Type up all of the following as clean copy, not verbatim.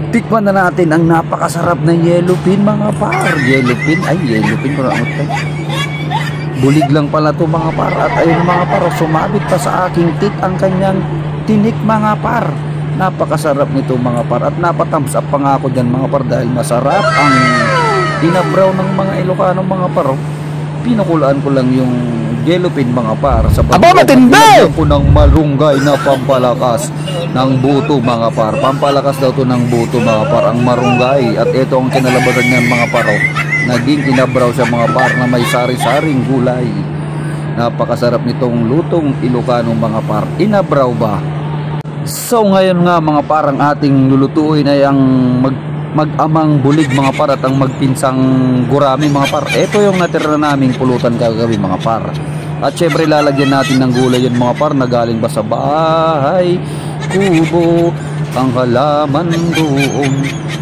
Tikman na natin ang napakasarap na yellowfin mga par. Yellowfin, ay yellowfin ko na bulig lang pala to mga par. At ayun mga par, sumabit pa sa aking tit ang kanyang tinik mga par. Napakasarap nito mga par. At napatams up pa nga ako dyan mga par dahil masarap ang dinabraw ng mga Ilocano mga par. Pinukulaan ko lang yung yellowfin mga par sa pagkakilagyan ko ng malunggay na pampalakas ng buto mga par. Pampalakas daw to ng buto mga par ang marunggay. At ito ang kinalabasan niyan mga par. Naging inabraw siya mga par na may sari-saring gulay. Napakasarap nitong lutong Ilocano mga par. Inabraw ba? So ngayon nga mga par, ang ating lulutuin ay ang mag-amang bulig mga par at ang magpinsang gurami mga par. Ito yung natira naming pulutan kagabi mga par. At syempre lalagyan natin ng gulay yan mga par na galing ba sa bahay kubo. Ang halaman doon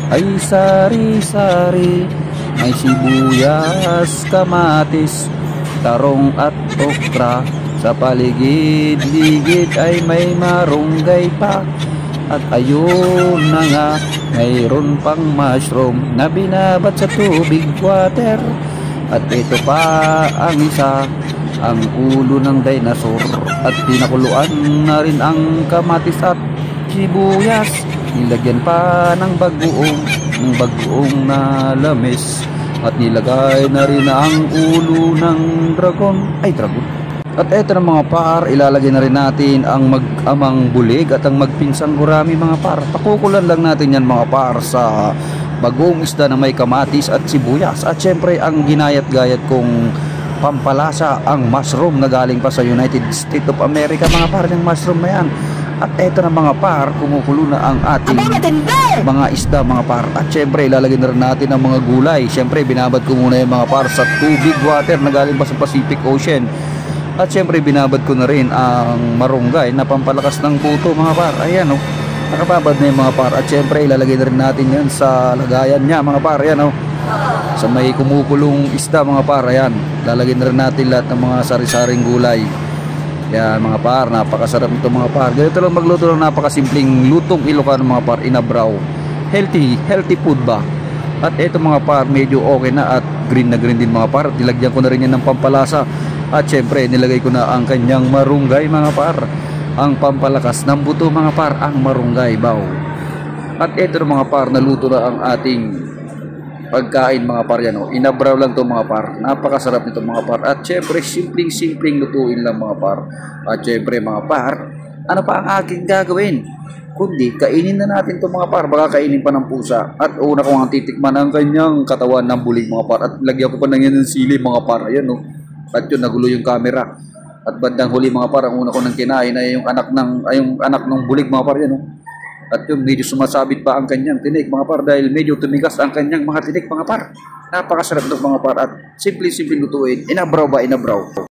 ay sari-sari, may sibuyas, kamatis, tarong at okra. Sa paligid-ligid ay may marunggay pa. At ayun na nga, mayroon pang mushroom na binabad sa tubig water. At ito pa ang isa, ang ulo ng dinosaur. At pinakuluan na rin ang kamatis at sibuyas. Nilagyan pa ng bagoong na lamis. At nilagay na rin ang ulo ng dragon. At eto na mga par, ilalagay na rin natin ang mag-amang bulig at ang magpinsang gurami mga par. Pakukulan lang natin yan mga par sa bagong isda na may kamatis at sibuyas. At syempre ang ginayat-gayat kong pampalasa, ang mushroom na galing pa sa United States of America mga par, yung mushroom na yan. At eto na mga par, kumukulo na ang ating mga isda mga par. At syempre ilalagay na rin natin ang mga gulay. Syempre binabad ko muna yung mga par sa tubig water na galing pa sa Pacific Ocean. At syempre binabad ko na rin ang marunggay na pampalakas ng buto mga par. Ayan o, nakababad na yung mga par. At syempre ilalagay na rin natin yan sa lagayan niya mga par. Ayan o, sa may kumukulong isda mga par. Ayan, lalagay na rin natin lahat ng mga sari-saring gulay. Yan mga par, napakasarap ito mga par. Ganito lang magluto ng napakasimpleng lutong Ilocano mga par, inabraw. Healthy food ba? At ito mga par, medyo okay na at green na green din mga par. At nilagyan ko na rin yan ng pampalasa. At syempre nilagay ko na ang kanyang marunggay mga par, ang pampalakas ng buto mga par, ang marunggay baw. At ito na mga par, naluto na ang ating pagkain mga par yan o. Inabraw lang to mga par, napakasarap nito mga par. At syempre simpleng lutuin lang mga par. At syempre mga par, ano pa ang aking gagawin kundi kainin na natin to mga par, baka kainin pa ng pusa. At una ko ang titikman ang kanyang katawan ng bulig mga par. At lagyan ko pa ng yan ng sili mga par, ayan o. At yun, nagulo yung camera. At bandang huli mga par, ang una ko nang kinain ay yung anak ng bulig mga par yan o. At yun, medyo sumasabit pa ang kanyang tinik mga par dahil medyo tumigas ang kanyang mga tinik mga par. Napakasarap ito mga par at simple lutuin. Inabraw ba? Inabraw.